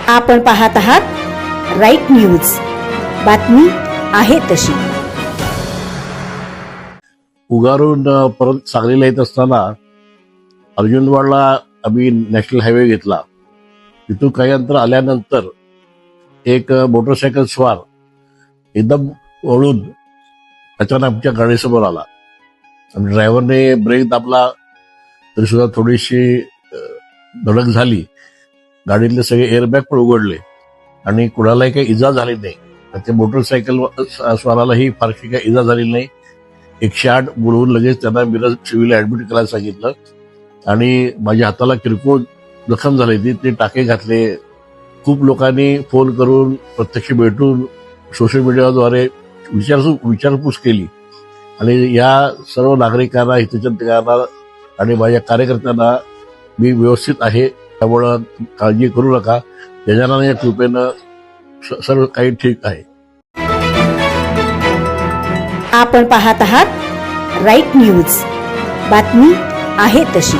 आपण पाहत आहात राईट न्यूज, बातमी आहे तशी. उगारून परत सांगलीला येत असताना अर्जुनवाडला आम्ही नॅशनल हायवे घेतला. तिथून काही अंतर आल्यानंतर एक मोटरसायकल स्वार एकदम वळून अचानक आमच्या गाडीसमोर आला. ड्रायव्हरने ब्रेक दाबला तरी सुद्धा थोडीशी धडक झाली. गाडीतले सगळे एअरबॅग पण उघडले आणि कुणालाही काही इजा झाली नाही. त्या मोटरसायकल स्वारालाही फारशी काही इजा झाली नाही. 108 बोलवून लगेच त्यांना मिरज सिव्हिल ऍडमिट करायला सांगितलं आणि माझ्या हाताला किरकोळ जखम झाली ते टाके घातले. खूप लोकांनी फोन करून प्रत्यक्ष भेटून सोशल मीडियाद्वारे विचारपूस केली आणि या सर्व नागरिकांना, हितचिंतकांना आणि माझ्या कार्यकर्त्यांना मी व्यवस्थित आहे, त्यामुळं काळजी करू नका. गजाननाच्या कृपेनं सर्व काही ठीक आहे. आपण पाहत आहात राईट न्यूज, बातमी आहे तशी.